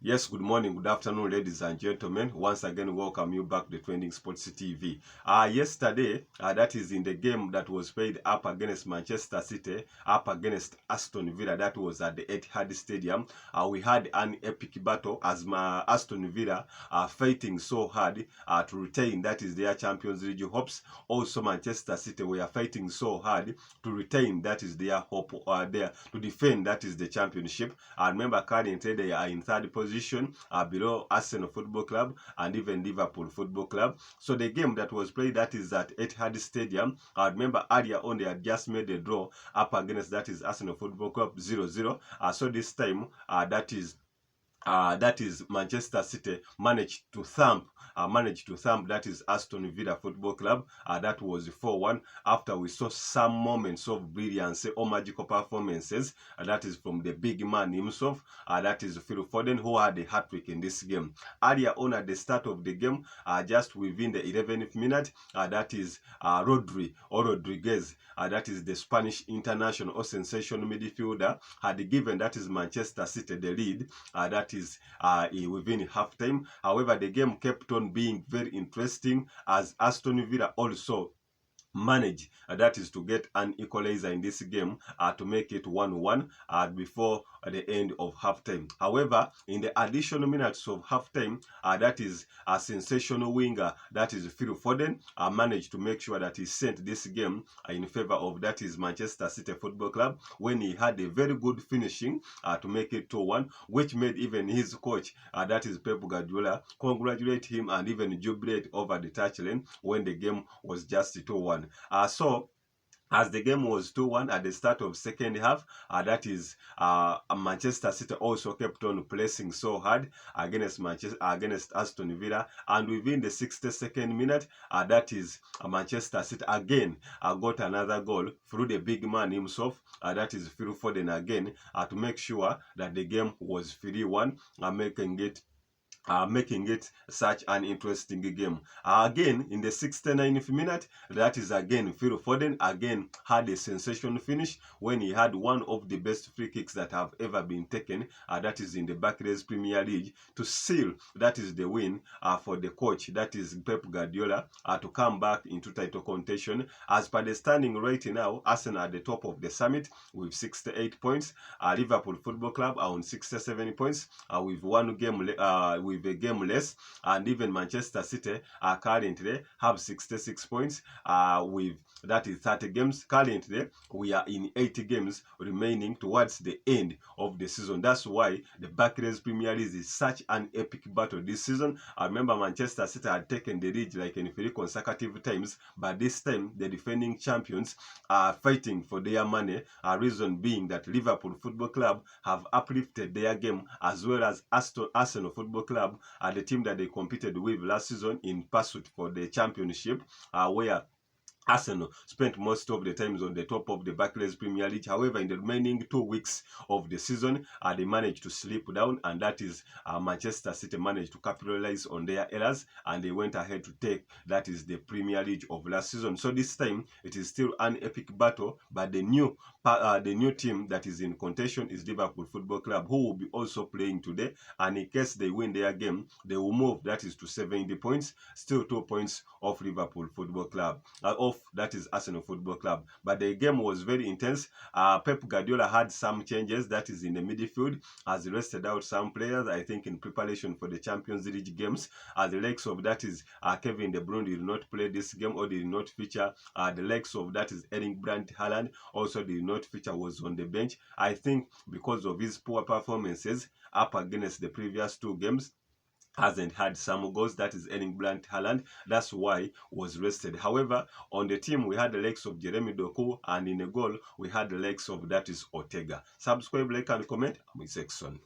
Yes, good morning, good afternoon, ladies and gentlemen. Once again, welcome you back to Trending Sports TV. Yesterday, that is in the game that was played up against Manchester City, up against Aston Villa, that was at the Etihad Stadium. We had an epic battle as Aston Villa are fighting so hard to retain, that is their Champions League hopes. Also, Manchester City were fighting so hard to retain, that is their hope, to defend, that is the championship. Remember, currently they are in third position below Arsenal Football Club and even Liverpool Football Club. So the game that was played, that is at Etihad Stadium, remember earlier on they had just made a draw up against, that is Arsenal Football Club 0-0. So this time that is Manchester City managed to thump that is Aston Villa Football Club. That was 4-1 after we saw some moments of brilliance or magical performances. That is from the big man himself. That is Phil Foden, who had a hat-trick in this game. Earlier on at the start of the game, just within the 11th minute, that is Rodriguez, that is the Spanish international or sensational midfielder, had given, that is Manchester City, the lead. That is within halftime. However, the game kept on being very interesting as Aston Villa also manage that is to get an equalizer in this game to make it 1-1 before the end of halftime. However, in the additional minutes of halftime, that is a sensational winger, that is Phil Foden, managed to make sure that he sent this game in favor of, that is Manchester City Football Club, when he had a very good finishing to make it 2-1, which made even his coach, that is Pep Guardiola, congratulate him and even jubilate over the touchline when the game was just 2-1. So as the game was 2-1 at the start of second half, that is Manchester City also kept on pressing so hard against Aston Villa, and within the 62nd minute, that is Manchester City again got another goal through the big man himself, that is Phil Foden again, to make sure that the game was 3-1, making it such an interesting game. Again, in the 69th minute, that is again Phil Foden again had a sensational finish when he had one of the best free kicks that have ever been taken, that is in the Barclays Premier League, to seal, that is the win for the coach, that is Pep Guardiola, to come back into title contention. As per the standing right now, Arsenal at the top of the summit with 68 points. Liverpool Football Club are on 67 points with one game with a game less, and even Manchester City currently have 66 points with, that is 30 games. Currently, we are in 80 games remaining towards the end of the season. That's why the Barclays Premier League is such an epic battle this season. I remember Manchester City had taken the lead like in 3 consecutive times, but this time the defending champions are fighting for their money. Reason being that Liverpool Football Club have uplifted their game, as well as Arsenal Football Club, the team that they competed with last season in pursuit for the championship, where Arsenal spent most of the times on the top of the Barclays Premier League. However, in the remaining 2 weeks of the season, they managed to slip down, and that is Manchester City managed to capitalize on their errors, and they went ahead to take, that is the Premier League of last season. So this time, it is still an epic battle, but the new team that is in contention is Liverpool Football Club, who will be also playing today, and in case they win their game, they will move, that is to 70 points, still 2 points off Liverpool Football Club, that is Arsenal Football Club. But the game was very intense. Pep Guardiola had some changes, that is in the midfield, as he rested out some players, I think in preparation for the Champions League games. The likes of, that is Kevin De Bruyne did not play this game or did not feature. The likes of, that is Erling Brandt Haaland also did not feature, was on the bench. I think because of his poor performances up against the previous 2 games, hasn't had some goals, that is Erling Brandt Haaland. That's why was rested. However, on the team we had the legs of Jeremy Doku, and in a goal we had the legs of, that is Ortega. Subscribe, like and comment. I'm Aston.